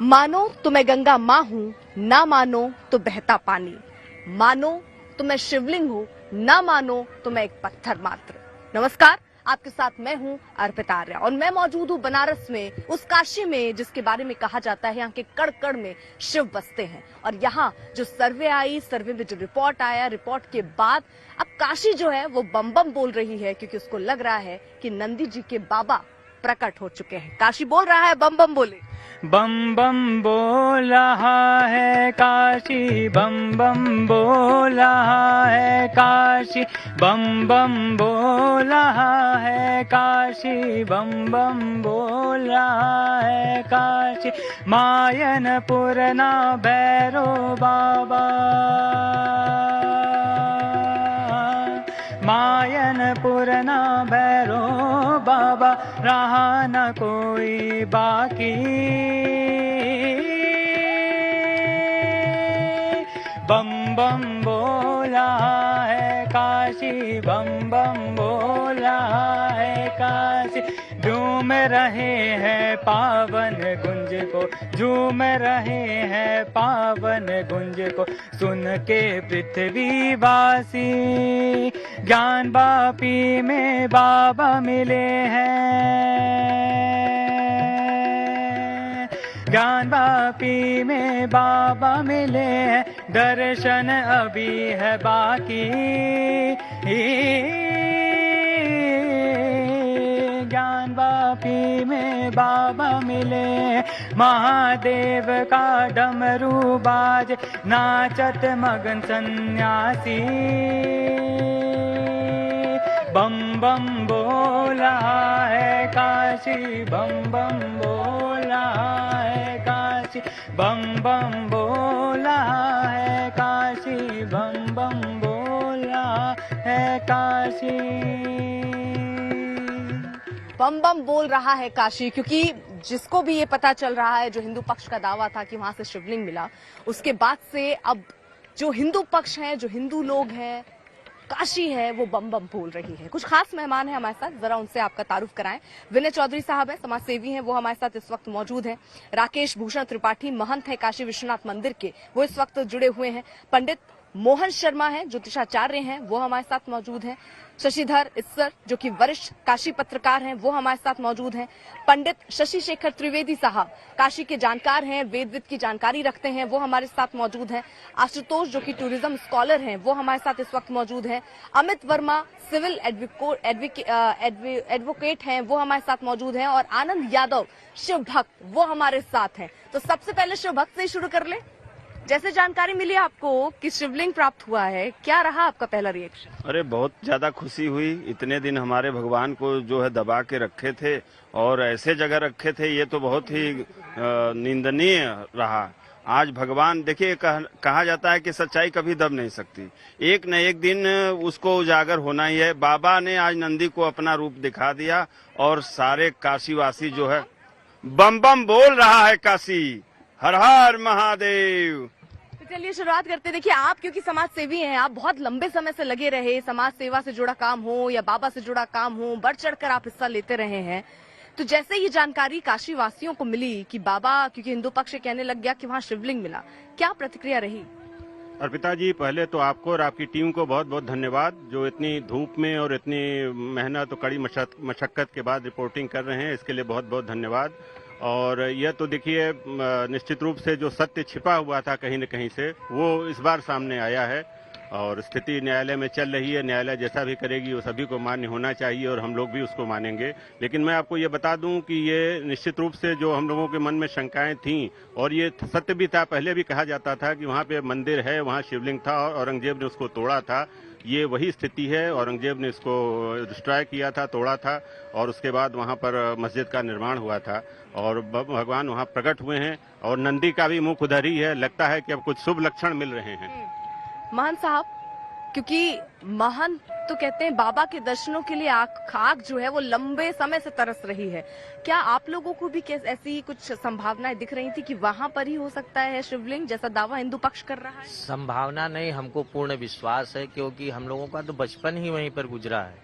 मानो तो मैं गंगा माँ हूँ, ना मानो तो बहता पानी। मानो तो मैं शिवलिंग हूँ, ना मानो तो मैं एक पत्थर मात्र। नमस्कार, आपके साथ मैं हूँ अर्पिता आर्या और मैं मौजूद हूँ बनारस में, उस काशी में जिसके बारे में कहा जाता है यहाँ के कण कण में शिव बसते हैं। और यहाँ जो सर्वे में जो रिपोर्ट आया, रिपोर्ट के बाद अब काशी जो है वो बम बम बोल रही है, क्योंकि उसको लग रहा है कि नंदी जी के बाबा प्रकट हो चुके हैं। काशी बोल रहा है बम बम बोले, बम बम बोल रहा है काशी, बम बम बोल रहा है काशी, बम बम बोल रहा है काशी, बम बम बोल रहा है काशी। मायनपुर ना भैरो बाबा, मायनपुर ना भैरो बाबा, रहा न कोई बाकी। बम बम बोला है काशी, बम बम बोला है काशी। झूम रहे हैं पावन गुंज को, झूम रहे हैं पावन गुंज को, सुन के पृथ्वी वासी। ज्ञान वापी में बाबा मिले हैं, ज्ञान वापी में बाबा मिले हैं, दर्शन अभी है बाकी। ज्ञान वापी में बाबा मिले, महादेव का डमरू बाज, नाचत मगन सन्यासी। बम बम बोला है काशी, बम बम बोला है काशी, बम बम बोला है काशी, बम बम बोला है काशी। बम बम बोल रहा है काशी, क्योंकि जिसको भी ये पता चल रहा है, जो हिंदू पक्ष का दावा था कि वहां से शिवलिंग मिला, उसके बाद से अब जो हिंदू पक्ष है, जो हिंदू लोग हैं, काशी है, वो बम बम बोल रही है। कुछ खास मेहमान हैं हमारे साथ, जरा उनसे आपका तारुफ कराएं। विनय चौधरी साहब हैं, समाज सेवी हैं, वो हमारे साथ इस वक्त मौजूद हैं। राकेश भूषण त्रिपाठी महंत है काशी विश्वनाथ मंदिर के, वो इस वक्त जुड़े हुए हैं। पंडित मोहन शर्मा हैं, ज्योतिषाचार्य हैं, वो हमारे साथ मौजूद हैं। शशिधर इस्सर, जो कि वरिष्ठ काशी पत्रकार हैं, वो हमारे साथ मौजूद हैं। पंडित शशि शेखर त्रिवेदी साहब काशी के जानकार हैं, वेद की जानकारी रखते हैं, वो हमारे साथ मौजूद हैं। आशुतोष, जो कि टूरिज्म स्कॉलर हैं, वो हमारे साथ इस वक्त मौजूद हैं। अमित वर्मा सिविल एडवोकेट हैं, वो हमारे साथ मौजूद हैं। और आनंद यादव शिव भक्त, वो हमारे साथ हैं। तो सबसे पहले शिव भक्त से ही शुरू कर ले। जैसे जानकारी मिली आपको कि शिवलिंग प्राप्त हुआ है, क्या रहा आपका पहला रिएक्शन? अरे बहुत ज्यादा खुशी हुई। इतने दिन हमारे भगवान को जो है दबा के रखे थे और ऐसे जगह रखे थे, ये तो बहुत ही निंदनीय रहा। आज भगवान, देखिए कहा जाता है कि सच्चाई कभी दब नहीं सकती, एक न एक दिन उसको उजागर होना ही है। बाबा ने आज नंदी को अपना रूप दिखा दिया और सारे काशीवासी जो है बम बम बोल रहा है काशी, हर हर महादेव। तो चलिए शुरुआत करते हैं। देखिए, आप क्योंकि समाज सेवी हैं, आप बहुत लंबे समय से लगे रहे, समाज सेवा से जुड़ा काम हो या बाबा से जुड़ा काम हो, बढ़ चढ़कर आप हिस्सा लेते रहे हैं। तो जैसे ये जानकारी काशी वासियों को मिली कि बाबा, क्योंकि हिंदू पक्ष कहने लग गया कि वहाँ शिवलिंग मिला, क्या प्रतिक्रिया रही? अर्पिता जी, पहले तो आपको और आपकी टीम को बहुत बहुत धन्यवाद, जो इतनी धूप में और इतनी मेहनत और कड़ी मशक्कत के बाद रिपोर्टिंग कर रहे हैं, इसके लिए बहुत बहुत धन्यवाद। और यह तो देखिए, निश्चित रूप से जो सत्य छिपा हुआ था कहीं न कहीं से, वो इस बार सामने आया है और स्थिति न्यायालय में चल रही है। न्यायालय जैसा भी करेगी वो सभी को मान्य होना चाहिए और हम लोग भी उसको मानेंगे। लेकिन मैं आपको ये बता दूं कि ये निश्चित रूप से जो हम लोगों के मन में शंकाएं थीं, और ये सत्य भी था, पहले भी कहा जाता था कि वहाँ पे मंदिर है, वहाँ शिवलिंग था और औरंगजेब ने उसको तोड़ा था। ये वही स्थिति है, औरंगजेब ने इसको डिस्ट्रॉय किया था, तोड़ा था, और उसके बाद वहाँ पर मस्जिद का निर्माण हुआ था और भगवान वहाँ प्रकट हुए हैं और नंदी का भी मुख उधर ही है। लगता है कि अब कुछ शुभ लक्षण मिल रहे हैं। महंत साहब, क्योंकि महंत तो कहते हैं बाबा के दर्शनों के लिए आँख जो है वो लंबे समय से तरस रही है, क्या आप लोगों को भी ऐसी कुछ संभावनाएं दिख रही थी कि वहां पर ही हो सकता है शिवलिंग, जैसा दावा हिंदू पक्ष कर रहा है? संभावना नहीं, हमको पूर्ण विश्वास है, क्योंकि हम लोगों का तो बचपन ही वहीं पर गुजरा है।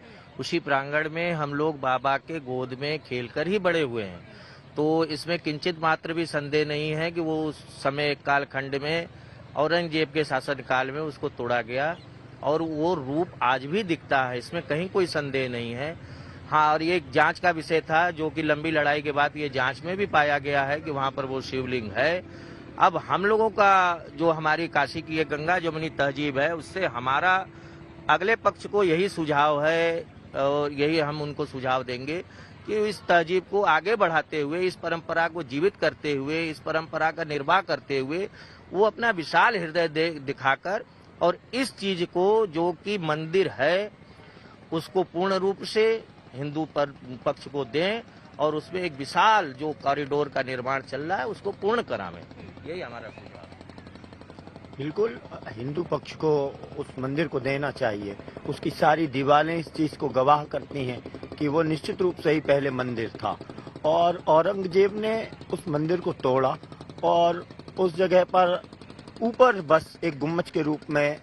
उसी प्रांगण में हम लोग बाबा के गोद में खेलकर ही बड़े हुए हैं। तो इसमें किंचित मात्र भी संदेह नहीं है कि वो उस समय कालखंड में औरंगजेब के शासन काल में उसको तोड़ा गया और वो रूप आज भी दिखता है, इसमें कहीं कोई संदेह नहीं है। हाँ, और ये एक जांच का विषय था जो कि लंबी लड़ाई के बाद ये जांच में भी पाया गया है कि वहाँ पर वो शिवलिंग है। अब हम लोगों का जो हमारी काशी की ये गंगा जमुनी तहजीब है उससे हमारा अगले पक्ष को यही सुझाव है और यही हम उनको सुझाव देंगे कि इस तहजीब को आगे बढ़ाते हुए, इस परंपरा को जीवित करते हुए, इस परंपरा का निर्वाह करते हुए वो अपना विशाल हृदय दिखाकर और इस चीज को जो कि मंदिर है उसको पूर्ण रूप से हिंदू पक्ष को दें और उसमें एक विशाल जो कॉरिडोर का निर्माण चल रहा है उसको पूर्ण करावें। यही हमारा सुझाव है। बिल्कुल हिंदू पक्ष को उस मंदिर को देना चाहिए। उसकी सारी दीवारें इस चीज को गवाह करती हैं कि वो निश्चित रूप से ही पहले मंदिर था और औरंगजेब ने उस मंदिर को तोड़ा और उस जगह पर ऊपर बस एक गुम्बज के रूप में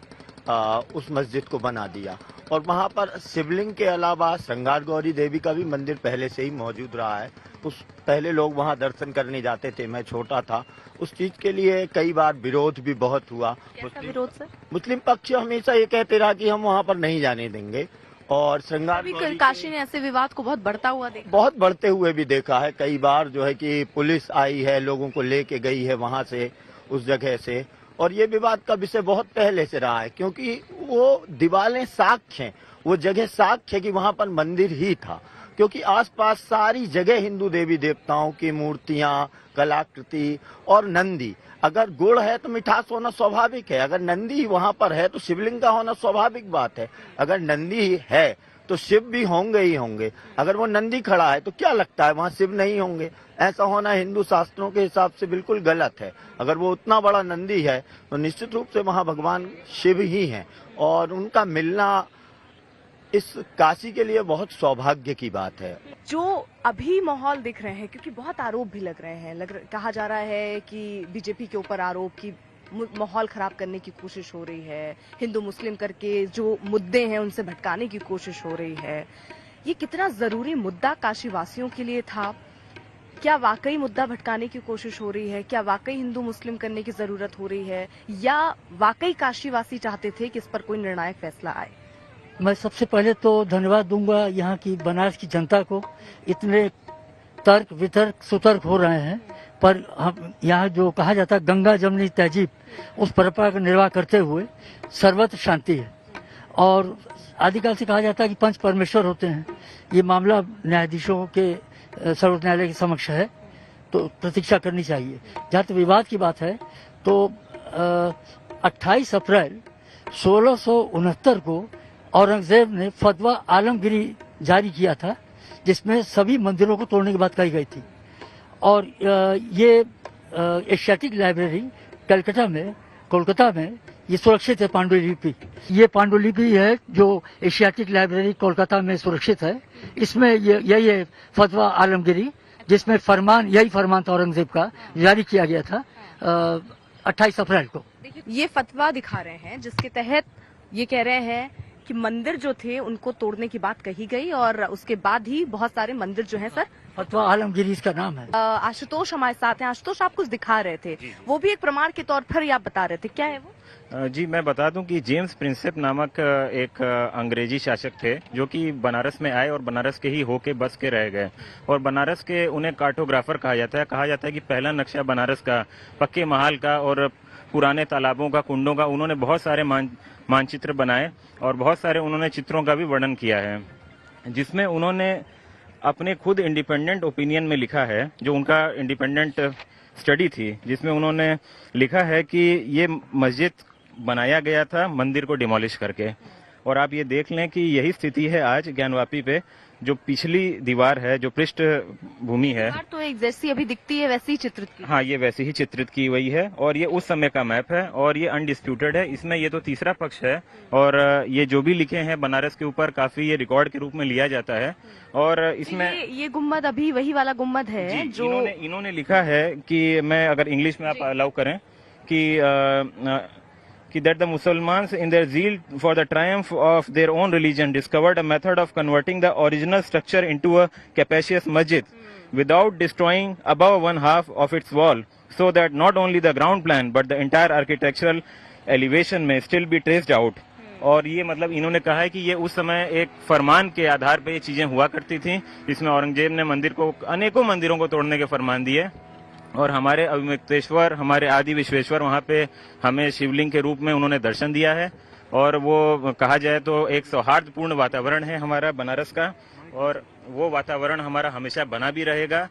उस मस्जिद को बना दिया और वहाँ पर शिवलिंग के अलावा श्रृंगार गौरी देवी का भी मंदिर पहले से ही मौजूद रहा है। उस पहले लोग वहाँ दर्शन करने जाते थे, मैं छोटा था। उस चीज के लिए कई बार विरोध भी बहुत हुआ। विरोध से मुस्लिम पक्ष हमेशा ये कहते रहा कि हम वहाँ पर नहीं जाने देंगे और श्रृंगार गौरी काशी ने ऐसे विवाद को बहुत बढ़ता हुआ देखा, बहुत बढ़ते हुए भी देखा है। कई बार जो है कि पुलिस आई है, लोगों को लेके गई है वहाँ से, उस जगह से, और ये विवाद का विषय बहुत पहले से रहा है क्योंकि वो दीवारें साक्ष्य हैं, वो जगह साक्ष्य है कि वहाँ पर मंदिर ही था क्योंकि आसपास सारी जगह हिंदू देवी देवताओं की मूर्तियां, कलाकृति और नंदी। अगर गुड़ है तो मिठास होना स्वाभाविक है, अगर नंदी वहाँ पर है तो शिवलिंग का होना स्वाभाविक बात है। अगर नंदी है तो शिव भी होंगे ही होंगे, अगर वो नंदी खड़ा है तो क्या लगता है वहाँ शिव नहीं होंगे? ऐसा होना हिंदू शास्त्रों के हिसाब से बिल्कुल गलत है। अगर वो उतना बड़ा नंदी है तो निश्चित रूप से वहाँ भगवान शिव ही हैं और उनका मिलना इस काशी के लिए बहुत सौभाग्य की बात है। जो अभी माहौल दिख रहे हैं क्योंकि बहुत आरोप भी लग रहे हैं, कहा जा रहा है कि बीजेपी के ऊपर आरोप की माहौल खराब करने की कोशिश हो रही है, हिंदू मुस्लिम करके जो मुद्दे हैं उनसे भटकाने की कोशिश हो रही है। ये कितना जरूरी मुद्दा काशी वासियों के लिए था? क्या वाकई मुद्दा भटकाने की कोशिश हो रही है? क्या वाकई हिंदू मुस्लिम करने की जरूरत हो रही है या वाकई काशीवासी चाहते थे कि इस पर कोई निर्णायक फैसला आए? मैं सबसे पहले तो धन्यवाद दूंगा यहाँ की बनारस की जनता को। इतने तर्क वितर्क सुतर्क हो रहे हैं पर हम यहाँ जो कहा जाता है गंगा जमुनी तहजीब, उस परंपरा का निर्वाह करते हुए सर्वत्र शांति है। और आदिकाल से कहा जाता है कि पंच परमेश्वर होते हैं। ये मामला न्यायाधीशों के सर्वोच्च न्यायालय के समक्ष है तो प्रतीक्षा करनी चाहिए। जहाँ तक विवाद की बात है तो 28 अप्रैल 1669 को औरंगजेब ने फतवा आलमगिरी जारी किया था जिसमें सभी मंदिरों को तोड़ने की बात कही गई थी। और ये एशियाटिक लाइब्रेरी कोलकाता में ये सुरक्षित है। पांडुलिपि, ये पांडुलिपि है जो एशियाटिक लाइब्रेरी कोलकाता में सुरक्षित है। इसमें यही है फतवा आलमगिरी जिसमें यही फरमान था औरंगजेब का, जारी किया गया था 28 अप्रैल को। ये फतवा दिखा रहे हैं जिसके तहत ये कह रहे हैं कि मंदिर जो थे उनको तोड़ने की बात कही गई और उसके बाद ही बहुत सारे मंदिर जो हैं सर, फतवा आलमगिरी इसका नाम है। आशुतोष हमारे साथ हैं। आशुतोष, आप कुछ दिखा रहे थे, वो भी एक प्रमाण के तौर पर आप बता रहे थे, क्या है वो? जी, मैं बता दूं कि जेम्स प्रिंसेप नामक एक अंग्रेजी शासक थे जो कि बनारस में आए और बनारस के ही होके बस के रह गए और बनारस के उन्हें कार्टोग्राफर कहा जाता है कि पहला नक्शा बनारस का, पक्के महल का और पुराने तालाबों का, कुंडों का, उन्होंने बहुत सारे मानचित्र बनाए और बहुत सारे उन्होंने चित्रों का भी वर्णन किया है जिसमें उन्होंने अपने खुद इंडिपेंडेंट ओपिनियन में लिखा है, जो उनका इंडिपेंडेंट स्टडी थी, जिसमें उन्होंने लिखा है कि ये मस्जिद बनाया गया था मंदिर को डिमोलिश करके। और आप ये देख लें कि यही स्थिति है आज ज्ञानवापी पे, जो पिछली दीवार है, जो पृष्ठ भूमि है, तो एक जैसी अभी दिखती है वैसी ही चित्रित की। हाँ, ये वैसे ही चित्रित की हुई है और ये उस समय का मैप है और ये अनडिस्प्यूटेड है। इसमें ये तो तीसरा पक्ष है और ये जो भी लिखे हैं बनारस के ऊपर काफी ये रिकॉर्ड के रूप में लिया जाता है। और इसमें ये गुम्बद अभी वही वाला गुम्बद है जो इन्होंने लिखा है कि, मैं अगर इंग्लिश में आप अलाउ करें, कि that the Muslims in their zeal for the triumph of their own religion discovered a method of converting the original structure into a capacious masjid without destroying above one half of its wall, so that not only the ground plan but the entire architectural elevation may still be traced out. और ये मतलब इन्होंने कहा है कि ये उस समय एक फरमान के आधार पर ये चीजें हुआ करती थी। इसमें औरंगजेब ने मंदिर को, अनेकों मंदिरों को तोड़ने के फरमान दिए और हमारे अभिमुक्तेश्वर, हमारे आदि विश्वेश्वर, वहाँ पे हमें शिवलिंग के रूप में उन्होंने दर्शन दिया है। और वो कहा जाए तो एक सौहार्दपूर्ण वातावरण है हमारा बनारस का, और वो वातावरण हमारा हमेशा बना भी रहेगा।